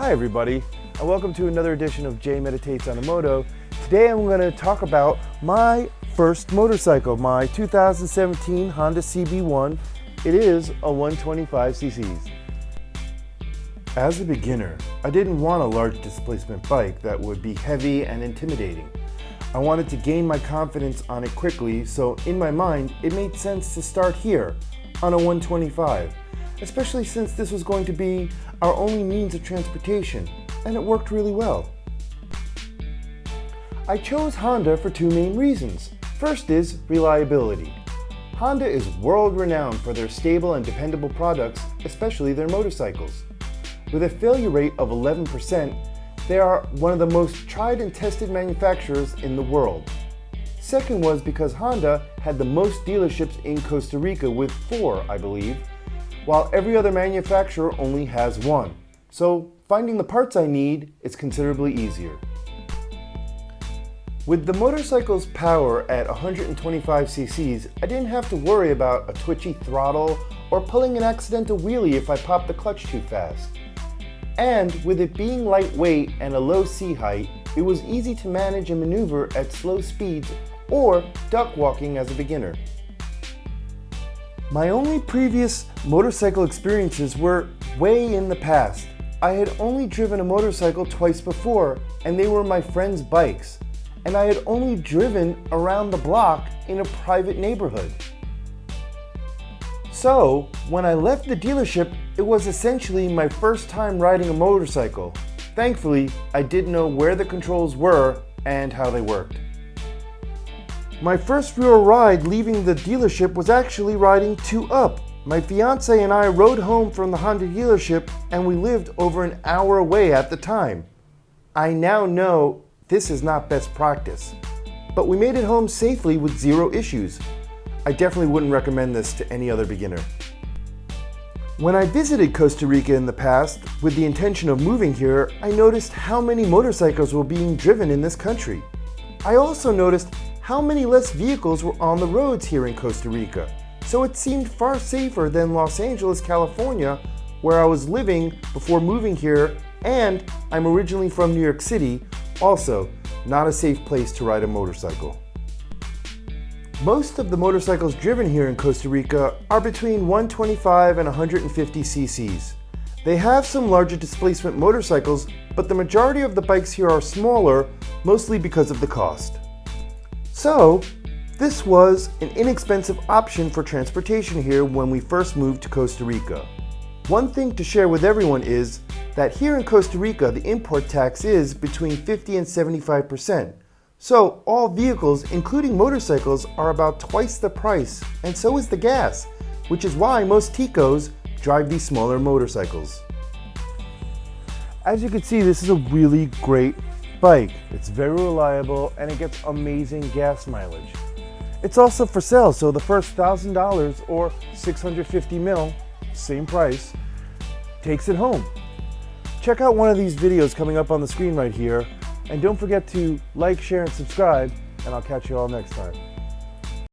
Hi everybody, and welcome to another edition of Jay Meditates on a Moto. Today I'm going to talk about my first motorcycle, my 2017 Honda CB1. It is a 125cc. As a beginner, I didn't want a large displacement bike that would be heavy and intimidating. I wanted to gain my confidence on it quickly, so in my mind it made sense to start here on a 125, especially since this was going to be our only means of transportation, and it worked really well. I chose Honda for two main reasons. First is reliability. Honda is world-renowned for their stable and dependable products, especially their motorcycles. With a failure rate of 11%, they are one of the most tried and tested manufacturers in the world. Second was because Honda had the most dealerships in Costa Rica with 4, I believe, while every other manufacturer only has 1. So finding the parts I need is considerably easier. With the motorcycle's power at 125 cc's, I didn't have to worry about a twitchy throttle or pulling an accidental wheelie if I popped the clutch too fast. And with it being lightweight and a low seat height, it was easy to manage and maneuver at slow speeds or duck walking as a beginner. My only previous motorcycle experiences were way in the past. I had only driven a motorcycle twice before, and they were my friends' bikes, and I had only driven around the block in a private neighborhood. So, when I left the dealership, it was essentially my first time riding a motorcycle. Thankfully, I did know where the controls were and how they worked. My first real ride leaving the dealership was actually riding 2UP. My fiance and I rode home from the Honda dealership, and we lived over an hour away at the time. I now know this is not best practice, but we made it home safely with 0 issues. I definitely wouldn't recommend this to any other beginner. When I visited Costa Rica in the past with the intention of moving here, I noticed how many motorcycles were being driven in this country. I also noticed how many less vehicles were on the roads here in Costa Rica, so it seemed far safer than Los Angeles, California, where I was living before moving here, and I'm originally from New York City, also not a safe place to ride a motorcycle. Most of the motorcycles driven here in Costa Rica are between 125 and 150 cc's. They have some larger displacement motorcycles, but the majority of the bikes here are smaller, mostly because of the cost. So, this was an inexpensive option for transportation here when we first moved to Costa Rica. One thing to share with everyone is that here in Costa Rica, the import tax is between 50 and 75%. So all vehicles, including motorcycles, are about twice the price, and so is the gas, which is why most Ticos drive these smaller motorcycles. As you can see, this is a really great bike. It's very reliable and it gets amazing gas mileage. It's also for sale, so the first $1,000 or 650 mil, same price, takes it home. Check out one of these videos coming up on the screen right here, and don't forget to like, share, and subscribe, and I'll catch you all next time.